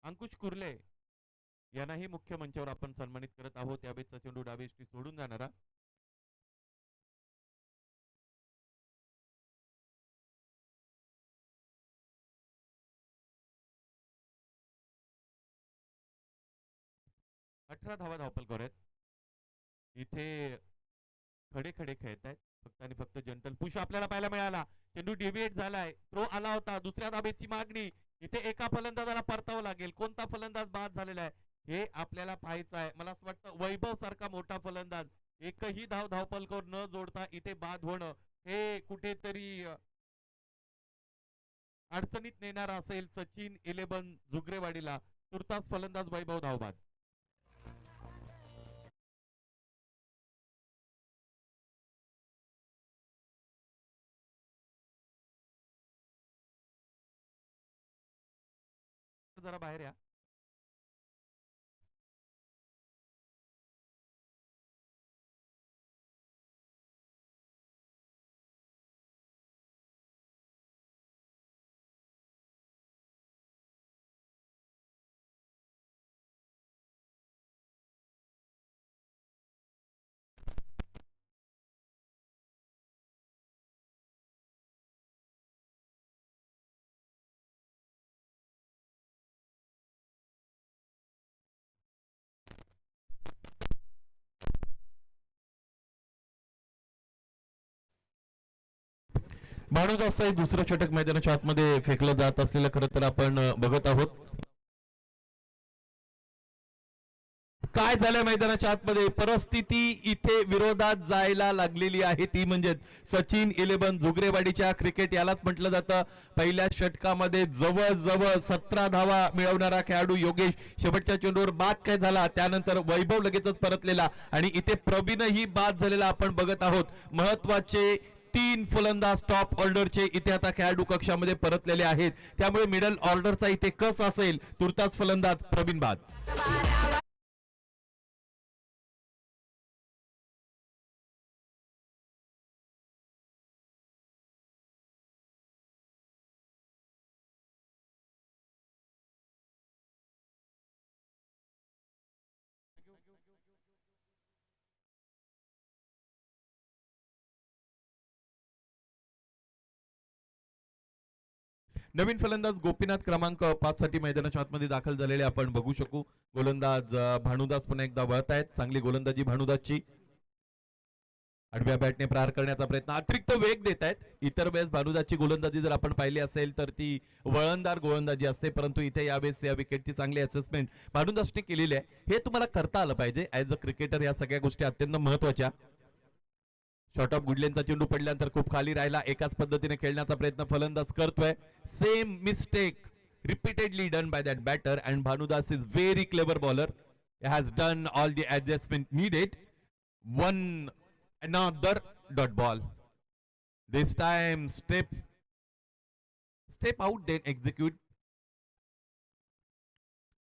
अंकुश कुर्ले यांनाही मुख्य मंचावर आपण सन्मानित करत आहोत. यावेळी चेंडू डावेष्टी सोडून जाणारा अठरा धावा धावपलकर आहेत. इथे खडे खडे खेळत आहेत. फक्त आणि फक्त जंटल पुश आपल्याला पाहायला मिळाला. चेंडू डेव्हिएट झालाय. थ्रो आला होता. दुसऱ्या धावेची मागणी. इथे एका फलंदाजाला परतावं लागेल. कोणता फलंदाज बाद झालेला आहे हे आपल्याला पाहायचं आहे. मला असं वाटतं वैभव सारखा मोठा फलंदाज एकही धावपलकर न जोडता इथे बाद होणं हे कुठेतरी अडचणीत नेणार असेल सचिन 11 जुगरेवाडीला. तुर्तास फलंदाज वैभव धावबाद. जरा बाहेर या. भानुदास दुसरं षटक मैदानाच्या आतमध्ये फेकलं जात असलेलं खरं तर आपण बघत आहोत. काय झालं मैदानाच्या आतमध्ये परिस्थिती इथे विरोधात जायला लागलेली आहे. ती म्हणजे सचिन 11 जुगरेवाडीच्या क्रिकेट यालाच म्हटलं जातं. पहिल्या षटकामध्ये जवळजवळ 17 धावा मिळवणारा खेळाडू योगेश शेवटच्या चेंडूवर बाद काय झाला. त्यानंतर वैभव लगेचच परतलेला आणि इथे प्रवीणही बाद झालेला आपण बघत आहोत. महत्वाचे 3 फलंदाज टॉप ऑर्डरचे इथे आता खेळाडू कक्षामध्ये परतलेले आहेत. त्यामुळे मिडल ऑर्डरचा इथे कस असेल. तुर्तास फलंदाज प्रवीण बाद. नवीन फलंदाज गोपीनाथ क्रमांक 5 साठी मैदानाच्या आतमध्ये दाखल झालेले आपण बघू शकू. गोलंदाज भानुदास पुन्हा एकदा वळत आहेत. चांगली गोलंदाजी भानुदासची. आडव्या बॅटने प्रहार करण्याचा प्रयत्न अतिरिक्त वेग देत आहेत. इतर वेळेस भानुदासची गोलंदाजी जर आपण पाहिली असेल तर ती वळणदार गोलंदाजी असते, परंतु इथे यावेळेस या विकेटची चांगली असेसमेंट भानुदासने केलेली आहे. हे तुम्हाला करता आलं पाहिजे. ऍज अ क्रिकेटर या सगळ्या गोष्टी अत्यंत महत्वाच्या. शॉर्ट ऑफ गुडलेनचा चेंडू पडल्यानंतर खूप खाली राहिला. एकाच पद्धतीने खेळण्याचा प्रयत्न फलंदाज करतोय. Same mistake repeatedly done by that batter, and Bhanudas is very clever bowler. He has done all the adjustment needed. One another dot ball. This time step out, then execute.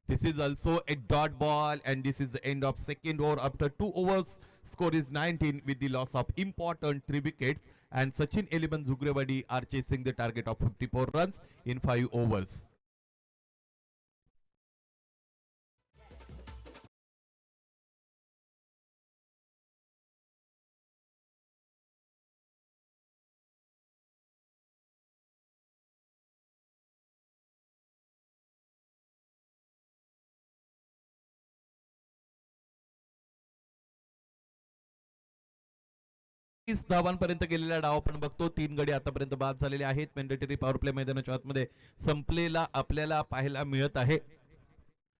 This is also a dot ball, and this is the end of second over. After 2 overs, score is 19 with the loss of important 3 wickets, and Sachin 11 Zugrewadi are chasing the target of 54 runs in 5 overs. 30 धावांपर्यंत गेलेला डाव आपण बघतो. 3 गडी आतापर्यंत बाद झालेले आहेत. Mandatory power play मैदानाच्या आतमध्ये संपलेला आपल्याला पाहायला मिळत आहे.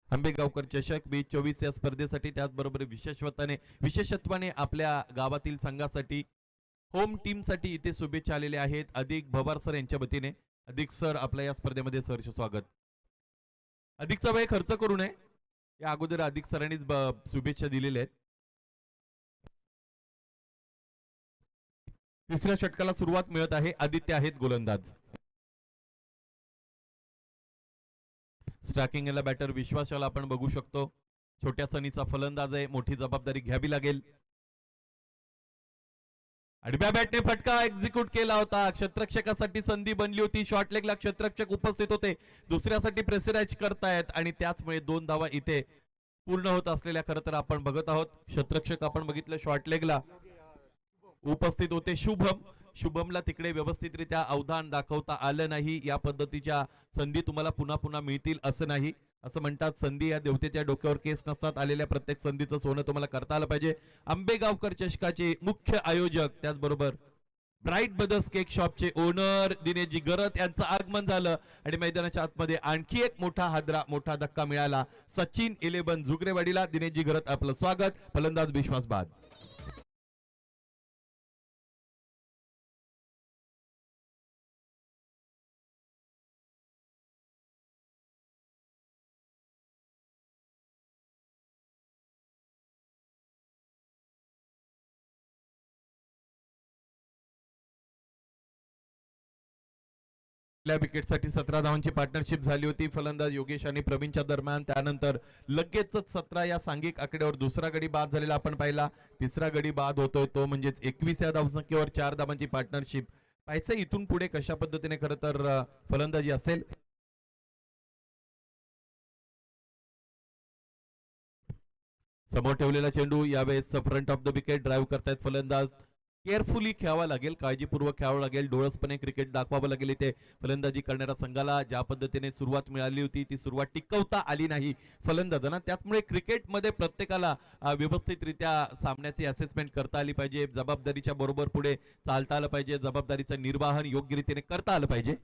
आंबेगावकर चषक 2024 या स्पर्धेसाठी, त्याचबरोबर विशेषत्वाने आपल्या गावातील संघासाठी, होम टीम साठी इथे शुभेच्छा आलेल्या आहेत. अधिक भवार सर यांच्या वतीने. अधिक सर आपल्या या स्पर्धेमध्ये सहर्ष स्वागत. अधिकचा वेळ खर्च करू नये, या अगोदर अधिक सरांनीच शुभेच्छा दिलेल्या आहेत. तिसऱ्या षटकाला सुरुवात मिळत आहे. आदित्य आहेत गोलंदाज. स्ट्रायकिंगला बॅटर विश्वासाला आपण बघू शकतो. छोट्या चणीचा फलंदाज आहे, मोठी जबाबदारी घ्यावी लागेल. आडव्या बॅटने फटका एक्झिक्यूट केला होता. क्षेत्ररक्षकासाठी संधी बनली होती. शॉर्ट लेगला क्षेत्ररक्षक उपस्थित होते, दुसऱ्यासाठी प्रेशराइज करतायत आणि त्याचमुळे 2 धावा इथे पूर्ण होत असलेल्या खरं तर आपण बघत आहोत. क्षेत्ररक्षक आपण बघितलं शॉर्ट लेगला उपस्थित होते. शुभमला तिकडे व्यवस्थितरित्या अवधान दाखवता आलं नाही. या पद्धतीच्या संधी तुम्हाला पुन्हा पुन्हा मिळतील असं नाही. असं म्हणतात, संधी या देवतेच्या डोक्यावर केस नसतात. आलेल्या प्रत्येक संधीचं सोनं तुम्हाला करता आलं पाहिजे. आंबेगावकर चषकाचे मुख्य आयोजक, त्याचबरोबर ब्राईट ब्रदर्स केक शॉपचे ओनर दिनेशजी गरत यांचं आगमन झालं आणि मैदानाच्या आतमध्ये आणखी एक मोठा धक्का मिळाला. सचिन 11 झुगरेवाडीला. दिनेशजी गरत आपलं स्वागत. फलंदाज विश्वास बाद. विकेटसाठी 17 धावांची पार्टनरशिप झाली होती. फलंदाज योगेश आणि प्रवीणच्या दरम्यान. त्यानंतर लगेचच 17 या सांघिक आकड्यावर दुसरा गडी बाद झालेला आपण पाहिला. तिसरा गडी बाद होतोय तो म्हणजेच 21 या धावसंख्येवर 4 धावांची पार्टनरशिप. पाहायचं इथून पुढे कशा पद्धतीने खरं तर फलंदाजी असेल. समोर ठेवलेला चेंडू यावेळेस front of the wicket drive करतायत फलंदाज. केअरफुली खेळावा लागेल, काळजीपूर्वक खेळावं लागेल, डोळसपणे क्रिकेट दाखवावं लागेल. इथे फलंदाजी करणाऱ्या संघाला ज्या पद्धतीने सुरुवात मिळाली होती ती सुरुवात टिकवता आली नाही फलंदाजांना. त्यामुळे क्रिकेटमध्ये प्रत्येकाला व्यवस्थितरित्या सामन्याची असेसमेंट करता आली पाहिजे. जबाबदारीच्या बरोबर पुढे चालता आलं पाहिजे. जबाबदारीचं निर्वाहन योग्य रीतीने करता आलं पाहिजे.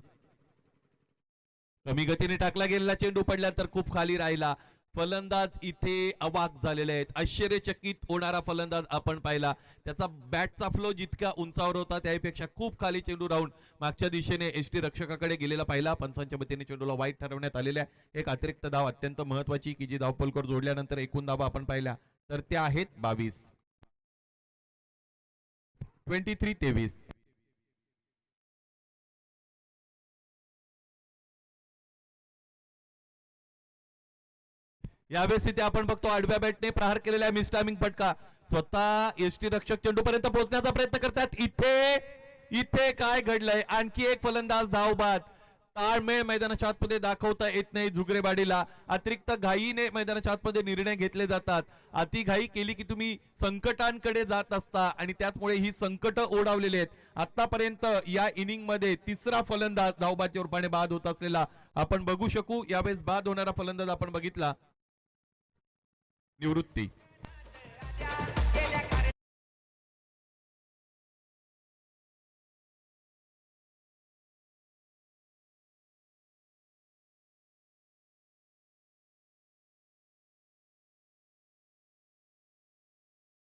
कमी गतीने टाकला गेलेला चेंडू पडल्यानंतर खूप खाली राहिला. फलंदाज इथे अवाक झालेले आहेत. आश्चर्यचकित होणारा फलंदाज आपण पाहिला. त्याचा बॅटचा फ्लो जितका उंचावर होता त्यापेक्षा खूप खाली चेंडू राहून मागच्या दिशेने एसटी रक्षकाकडे गेलेला पाहिला. पंचांच्या वतीने चेंडूला वाईट ठरवण्यात आलेल्या. एक अतिरिक्त धाव अत्यंत महत्वाची की जी धावफलकर जोडल्यानंतर एकूण धावा आपण पाहिल्या तर त्या आहेत 22. 23-23. यावेळेस इथे आपण बघतो आडव्या बॅटने प्रहार केलेला मिसटायमिंग फटका. स्वतः एसटी रक्षक चेंडू पर्यंत पोहोचण्याचा प्रयत्न करतात. इथे काय घडलंय? आणखी एक फलंदाज धावबाद. ताळमेळ मैदानाच्या आतमध्ये दाखवता येत नाही झुगरेवाडीला. अतिरिक्त घाईने मैदानाच्या आतमध्ये निर्णय घेतले जातात. अति घाई केली की तुम्ही संकटांकडे जात असता आणि त्याचमुळे ही संकट ओढावलेली आहेत. आतापर्यंत या इनिंग मध्ये तिसरा फलंदाज धावबादच्या रूपाने बाद होत असलेला आपण बघू शकू. यावेळेस बाद होणारा फलंदाज आपण बघितला निवृत्ती.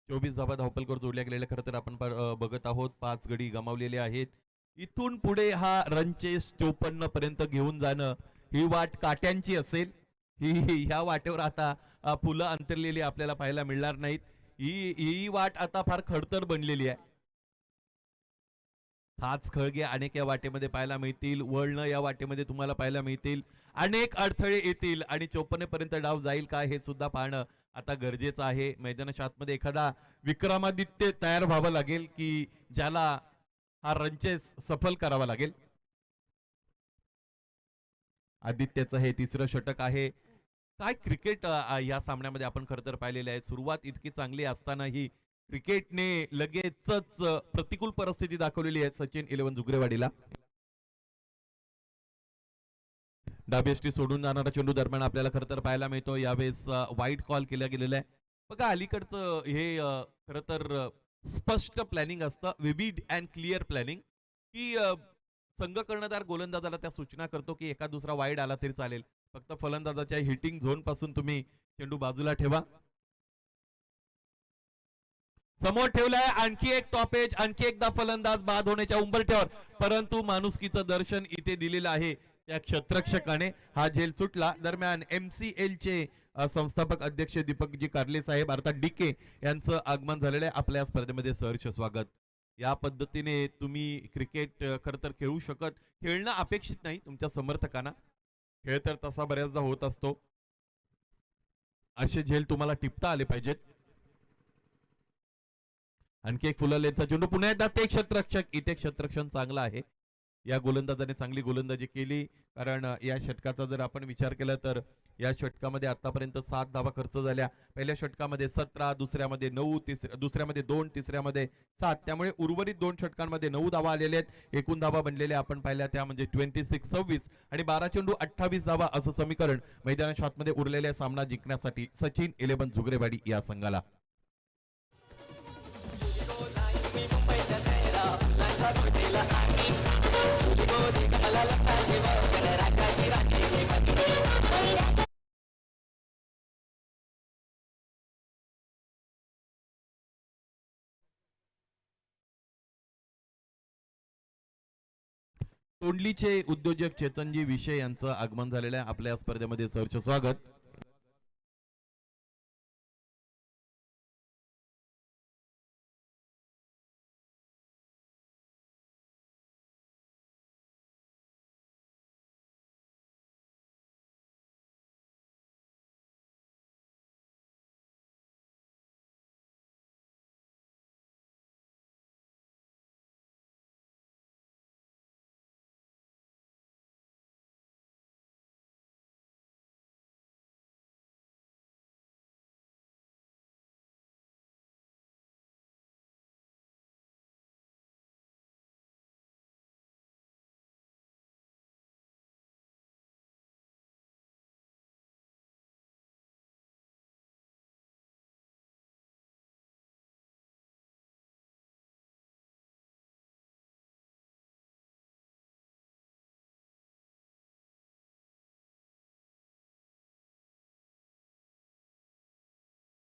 चोवीस धावा धावपलकर जोडल्या गेलेल्या खरं तर आपण बघत आहोत. 5 गडी गमावलेले आहेत. इथून पुढे हा रन चेस 54 पर्यंत घेऊन जाणं ही वाट काट्यांची असेल. ह्या वाटेवर आता फुलं अंतरलेली आपल्याला पाहायला मिळणार नाहीत. ही वाट आता फार खडतर बनलेली आहे. हाच खळगे अनेक या वाटेमध्ये पाहायला मिळतील. वळणं या वाटेमध्ये तुम्हाला पाहायला मिळतील. अनेक अडथळे येतील आणि 54 पर्यंत डाव जाईल का हे सुद्धा पाहणं आता गरजेचं आहे. मैदानाच्या आतमध्ये एखादा विक्रमादित्य तयार व्हावं लागेल की ज्याला हा रनचेस सफल करावा लागेल. आदित्यचं हे तिसरं षटक आहे. काय क्रिकेट या सामन्यामध्ये आपण खरं तर पाहिलेले आहे. सुरुवात इतकी चांगली असतानाही क्रिकेटने लगेचच प्रतिकूल परिस्थिती दाखवलेली आहे सचिन 11 झुगरेवाडीला. डाबेष्टी सोडून जाणारा चेंडू दरम्यान आपल्याला खरं तर पाहायला मिळतो. यावेळेस वाईट कॉल केला गेलेला आहे. बघा अलीकडचं हे खरं तर स्पष्ट प्लॅनिंग असतं, विविड अँड क्लिअर प्लॅनिंग, की संघ कर्णधार गोलंदाजाला त्या सूचना करतो की एका दुसरा वाईड आला तरी चालेल, फक्त फलंदाजाच्या हिटिंग झोन पासून तुम्ही चेंडू बाजूला ठेवा. समोर ठेवलाय आणखी एक टॉपेज, आणखी एकदा फलंदाज बाद होण्याच्या उंबरठ्यावर, परंतु माणुसकीचं दर्शन इथे दिलेलं आहे त्या क्षेत्ररक्षकाने. हा झेल सुटला. दरम्यान MCL चे संस्थापक अध्यक्ष दीपकजी कारले साहेब अर्थात DK यांचं आगमन झालेलं आहे आपल्या स्पर्धेमध्ये. सहर्ष स्वागत. या पद्धतीने तुम्ही क्रिकेट खरं तर खेळू शकत, खेळणं अपेक्षित नाही तुमच्या समर्थकांना, खेळ तर तसा बऱ्याचदा होत असतो. असे झेल तुम्हाला टिपता आले पाहिजेत. आणखी एक फुललेचा चेंडू, पुन्हा एकदा ते क्षेत्ररक्षक. इथे क्षेत्ररक्षण चांगलं आहे. या गोलंदाजाने चांगली गोलंदाजी केली, कारण या षटकाचा जर आपण विचार केला तर या षटकामध्ये आतापर्यंत 7 धावा खर्च झाल्या. पहिल्या षटकामध्ये 17, दुसऱ्यामध्ये 9, दुसऱ्यामध्ये 2, तिसऱ्यामध्ये 7. त्यामुळे उर्वरित 2 षटकांमध्ये 9 धावा आलेल्या आहेत. एकूण धावा बनलेल्या आपण पाहिल्या त्या म्हणजे 26 आणि 12 चेंडू 28 धावा असं समीकरण मैदानाच्या आतमध्ये उरलेल्या सामना जिंकण्यासाठी सचिन 11 जुगरेवाडी या संघाला. तोंडलीचे उद्योजक चेतनजी विषय यांचं आगमन झालेलं आहे आपल्या स्पर्धेमध्ये. सहर्ष स्वागत.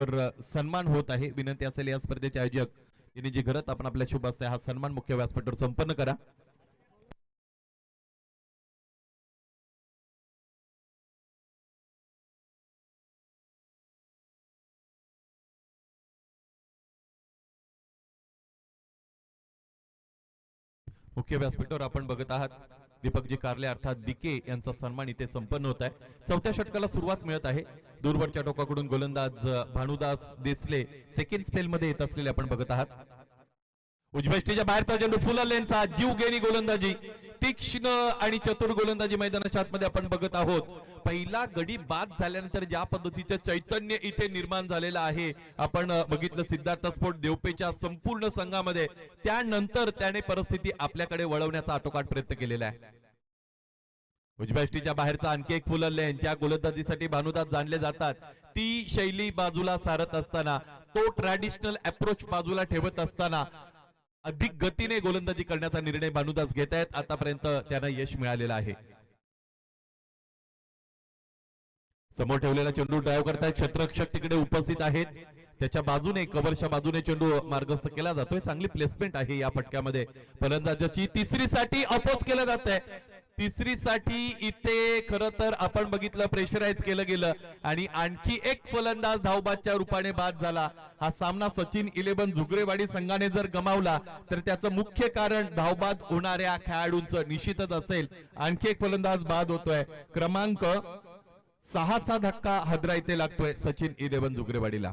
तर सन्मान होत आहे. विनंती असेल या स्पर्धेचे आयोजक यांनी जी घरत आपण आपल्या शुभ असते हा सन्मान मुख्य व्यासपीठावर संपन्न करा. मुख्य व्यासपीठावर आपण बघत आहात दीपकजी कारले अर्थात DK यांचा सन्मान इथे संपन्न होत आहे. चौथ्या षटकाला सुरुवात मिळत आहे. दूरवरच्या टोकाकडून गोलंदाज भानुदास देसले सेकंड स्पेल मध्ये येत असलेले आपण बघत आहात. उजव्या स्टेजच्या बाहेरचा चेंडू फुललेंचा जीवघेणी गोलंदाजी, तीक्ष्ण आणि चतुर गोलंदाजी मैदानाच्या आतमध्ये आपण बघत आहोत. पहिला गडी बाद झाल्यानंतर ज्या पद्धतीचं चैतन्य इथे निर्माण झालेलं आहे आपण बघितलं सिद्धार्थ स्फोट देवपेच्या संपूर्ण संघामध्ये, त्यानंतर त्याने परिस्थिती आपल्याकडे वळवण्याचा आटोकाट प्रयत्न केलेला आहे. उजव्या स्टेजच्या बाहेरचा आणखी एक फुललेन, ज्या गोलंदाजीसाठी भानुदास जाणले जातात ती शैली बाजूला सारत असताना, तो ट्रॅडिशनल अप्रोच बाजूला ठेवत असताना अधिक गतीने गोलंदाजी करण्याचा निर्णय भानुदास घेत आहेत. आतापर्यंत त्यांना यश मिळालेलं आहे. समोर ठेवलेला चेंडू ड्राईव्ह करतायत क्षेत्ररक्षक तिकडे उपस्थित आहेत. त्याच्या बाजूने कव्हरच्या बाजूने चेंडू मार्गस्थ केला जातोय. चांगली प्लेसमेंट आहे या फटक्यामध्ये. फलंदाजाची तिसरीसाठी अपोज केलं जात आहे. तिसरीसाठी इथे खरं तर आपण बघितलं प्रेशराईज केलं गेलं आणि आणखी एक फलंदाज धावबादच्या रूपाने बाद झाला. हा सामना सचिन 11 जुगरेवाडी संघाने जर गमावला तर त्याचं मुख्य कारण धावबाद होणाऱ्या खेळाडूंचं निश्चितच असेल. आणखी एक फलंदाज बाद होतोय. क्रमांक 6चा धक्का हदरा इथे लागतोय सचिन 11 जुगरेवाडीला.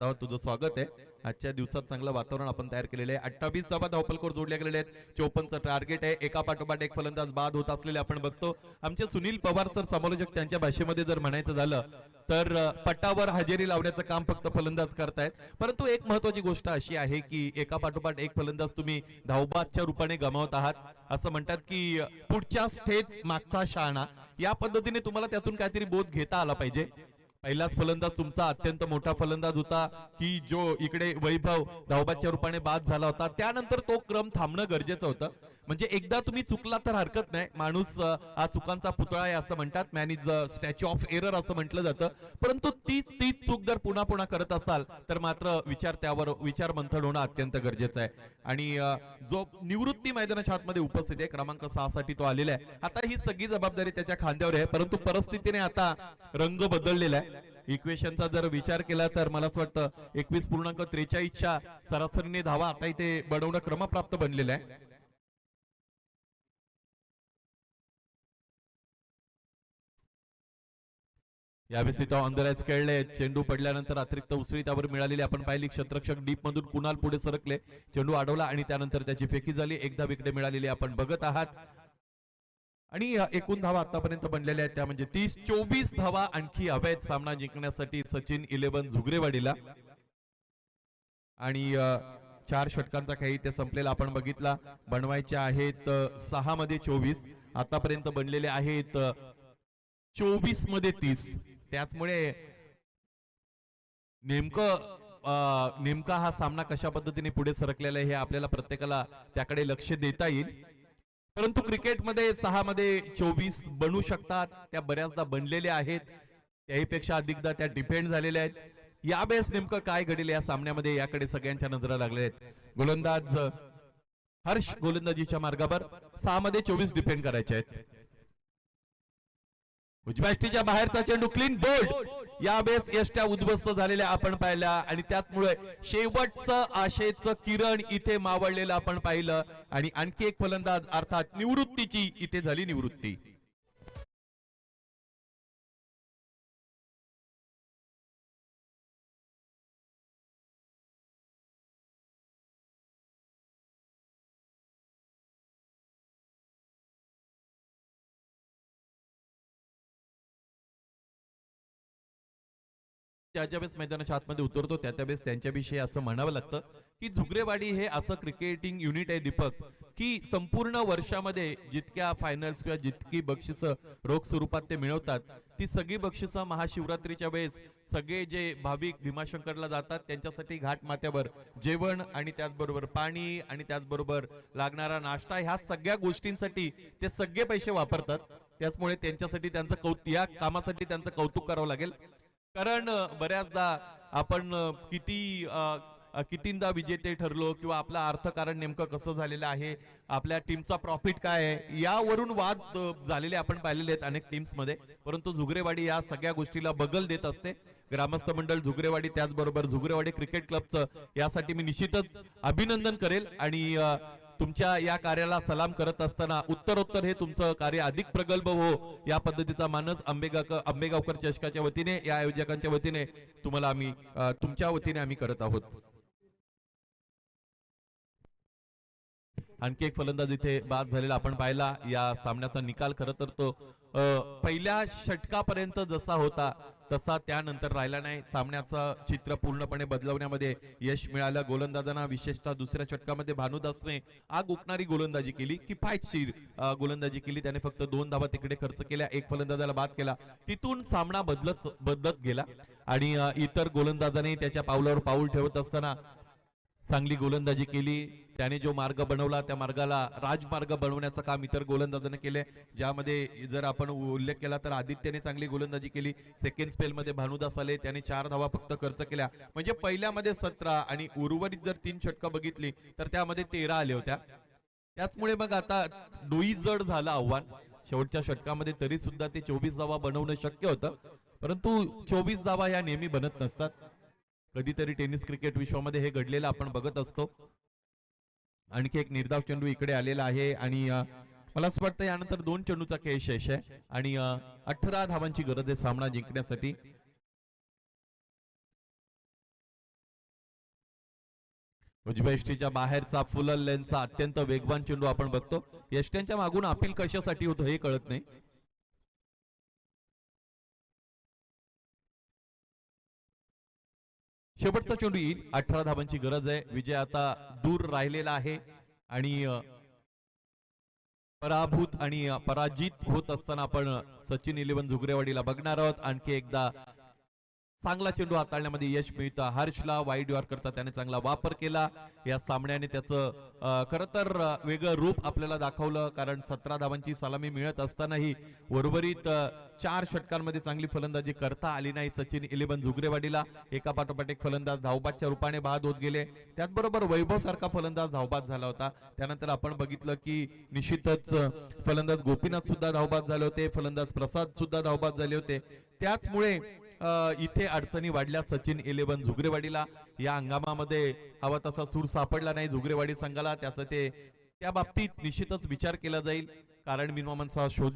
तुझं स्वागत आहे. आजच्या दिवसात चांगलं वातावरण आपण तयार केलेलं आहे. 28 धावा धावपलकोर जोडल्या गेलेले आहेत. 54चं टार्गेट आहे. एका पाठोपाठ एक फलंदाज बाद होत असलेले आपण बघतो. आमचे सुनील पवार सर समालोचक त्यांच्या भाषेमध्ये जर म्हणायचं झालं तर पट्टावर हजेरी लावण्याचं काम फक्त फलंदाज करतायत. परंतु एक महत्वाची गोष्ट अशी आहे की एका पाठोपाठ एक फलंदाज तुम्ही धावबादच्या रूपाने गमावत आहात. असं म्हणतात की पुढच्या स्टेज मागचा शहाणा, या पद्धतीने तुम्हाला त्यातून काहीतरी बोध घेता आला पाहिजे. पहिलाच फलंदाज तुमचा अत्यंत मोठा फलंदाज होता की जो इकडे वैभव धावबादच्या रूपाने बाद झाला होता. त्यानंतर तो क्रम थांबणं गरजेचं होतं. म्हणजे एकदा तुम्ही चुकला तर हरकत नाही. माणूस हा चुकांचा पुतळा आहे असं म्हणतात. Man is statue of error असं म्हटलं जातं. परंतु तीच चूक जर पुन्हा पुन्हा करत असाल तर मात्र त्यावर विचार मंथन होणं अत्यंत गरजेचं आहे. आणि जो निवृत्ती मैदानाच्या आतमध्ये उपस्थित आहे क्रमांक 6 साठी तो आलेला आहे. आता ही सगळी जबाबदारी त्याच्या खांद्यावर आहे. परंतु परिस्थितीने आता रंग बदललेला आहे. इक्वेशनचा जर विचार केला तर मला असं वाटतं 21.43च्या सरासरीने धावा आता इथे बनवणं क्रमप्राप्त बनलेलं आहे. यावेळी तो ऑन द राईज खेळले. चेंडू पडल्यानंतर अतिरिक्त उसळी त्यावर मिळालेली आपण पाहिली. क्षेत्ररक्षक डीप मधून कुणाल पुढे सरकले, चेंडू अडवला आणि त्यानंतर त्याची फेकी झाली. एकदा विकेट मिळालेली आपण बघत आहात. आणि एकूण धावा आतापर्यंत बनलेल्या आहेत त्या म्हणजे 30-24 धावा आणखी हव्यात सामना जिंकण्यासाठी सचिन 11 झुगरेवाडीला. आणि 4 षटकांचा खेळ इथे संपलेला आपण बघितला. बनवायचे आहेत 6 मध्ये 24, आतापर्यंत बनलेले आहेत 24 मध्ये 30. त्याचमुळे नेमका हा सामना कशा पद्धतीने पुढे सरकलेला आहे हे आपल्याला प्रत्येकाला त्याकडे लक्ष देता येईल. परंतु क्रिकेटमध्ये 6 मध्ये 24 बनू शकतात. त्या बऱ्याचदा बनलेल्या आहेत. त्याहीपेक्षा अधिकदा त्या डिपेंड झालेल्या आहेत. यावेळेस नेमकं काय घडेल या सामन्यामध्ये याकडे सगळ्यांच्या नजरा लागल्या आहेत. गोलंदाज हर्ष गोलंदाजीच्या मार्गावर 6 मध्ये 24 डिपेंड करायचे आहेत. उजव्याष्टीच्या बाहेरचा चेंडू क्लीन बोल्ड. यावेळेस यष्ट्या उद्ध्वस्त झालेल्या आपण पाहिल्या आणि त्यामुळे शेवटचं आशेचं किरण इथे मावळलेलं आपण पाहिलं. आणि आणखी एक फलंदाज अर्थात निवृत्तीची इथे झाली निवृत्ती. ज्यावेळेस मैदानाच्या आतमध्ये उतरतो त्यावेळेस त्यांच्याविषयी असं म्हणावं लागतं की झुगरेवाडी हे असं क्रिकेटिंग युनिट आहे दीपक की संपूर्ण वर्षामध्ये जितक्या फायनल्स किंवा जितकी बक्षिसं रोख स्वरूपात ते मिळवतात ती सगळी बक्षिसं महाशिवरात्रीच्या वेळेस सगळे जे भाविक भीमाशंकरला जातात त्यांच्यासाठी घाट माथ्यावर जेवण आणि त्याचबरोबर पाणी आणि त्याचबरोबर लागणारा नाश्ता ह्या सगळ्या गोष्टींसाठी ते सगळे पैसे वापरतात. त्याचमुळे त्यांच्यासाठी त्यांचं या कामासाठी त्यांचं कौतुक करावं लागेल. कारण बऱ्याचदा आपण कितींदा विजेते ठरलो किंवा आपलं अर्थकारण नेमकं कसं झालेलं आहे, आपल्या टीमचा प्रॉफिट काय आहे यावरून वाद झालेले आपण पाहिलेले आहेत अनेक टीम्स मध्ये. परंतु झुगरेवाडी या सगळ्या गोष्टीला बगल देत असते. ग्रामस्थ मंडळ झुगरेवाडी त्याचबरोबर झुगरेवाडी क्रिकेट क्लबचं यासाठी मी निश्चितच अभिनंदन करेल. आणि तुमच्या या कार्याला सलाम करत असताना उत्तरोत्तर हे तुमचं कार्य अधिक प्रगल्भ हो या पद्धतीचा मानस आंबेगावकर चषकाच्या वतीने या आयोजकांच्या वतीने तुम्हाला आम्ही तुमच्या वतीने आम्ही करत आहोत. आणखी एक फलंदाज इथे बाद झालेला आपण पाहिला. या सामन्याचा निकाल खरं तर तो पहिल्या षटकापर्यंत जसा होता तसा त्यानंतर राहिला नाही. सामन्याचं चित्र पूर्णपणे बदलवण्यामध्ये यश मिळालं गोलंदाजांना. विशेषतः दुसऱ्या षटकामध्ये भानुदासने आग उकणारी गोलंदाजी केली, किफायतशीर गोलंदाजी केली. त्याने फक्त 2 धावा तिकडे खर्च केल्या, एक फलंदाजाला बाद केला. तिथून सामना बदलत गेला आणि इतर गोलंदाजाने त्याच्या पावलावर पाऊल ठेवत असताना चांगली गोलंदाजी केली. त्याने जो मार्ग बनवला त्या मार्गाला राजमार्ग बनवण्याचं काम इतर गोलंदाजाने केले, ज्यामध्ये जर आपण उल्लेख केला तर आदित्यने चांगली गोलंदाजी केली. सेकंड स्पेल मध्ये भानुदास आले, त्याने 4 धावा फक्त खर्च केल्या. म्हणजे पहिल्यामध्ये 17 आणि उर्वरित जर 3 षटकं बघितली तर त्यामध्ये 13 आले होत्या. त्याचमुळे मग आता डोई जड झालं आव्हान शेवटच्या षटकामध्ये. तरी सुद्धा ते 24 धावा बनवणं शक्य होतं, परंतु 24 धावा ह्या नेहमी बनत नसतात. कधीतरी टेनिस क्रिकेट विश्वामध्ये हे घडलेलं आपण बघत असतो. आणखी एक निर्धाव चेंडू इकडे आलेला आहे आणि मला असं वाटतं यानंतर 2 चेंडूचा खेळ शेष आहे आणि 18 धावांची गरज आहे सामना जिंकण्यासाठी. उजव्या यष्टीच्या बाहेरचा फुल लेनचा अत्यंत वेगवान चेंडू आपण बघतो. यष्ट्यांच्या मागून अपील कशासाठी होतं हे कळत नाही. शेवटचा चेंडू येईल. 18 धावांची गरज आहे. विजय आता दूर राहिलेला आहे आणि पराभूत आणि पराजित होत असताना आपण सचिन 11 जुगरेवाडीला बघणार आहोत. आणखी एकदा चांगला चेंडू हाताळण्यामध्ये यश मिळतं हर्षला. वाईड यॉर्करचा त्याने चांगला वापर केला. या सामन्याने त्याचं खरं तर वेगळं रूप आपल्याला दाखवलं, कारण 17 धावांची सलामी मिळत असतानाही उर्वरित 4 षटकांमध्ये चांगली फलंदाजी करता आली नाही सचिन 11 जुगरेवाडीला. एका पाठोपाठ एक फलंदाज धावबादच्या रूपाने बाद होत गेले. त्याचबरोबर वैभव सारखा फलंदाज धावबाद झाला होता. त्यानंतर आपण बघितलं की निश्चितच फलंदाज गोपीनाथ सुद्धा धावबाद झाले होते, फलंदाज प्रसाद सुद्धा धावबाद झाले होते. त्याचमुळे इथे अडचणी वाढल्या सचिन 11 जुगरेवाडीला. या हंगामामध्ये हवा तसा सूर सापडला नाही जुगरेवाडी संघाला. त्याचा ते त्या बाबतीत निश्चितच विचार केला जाईल, कारण मिनवामांचा शोध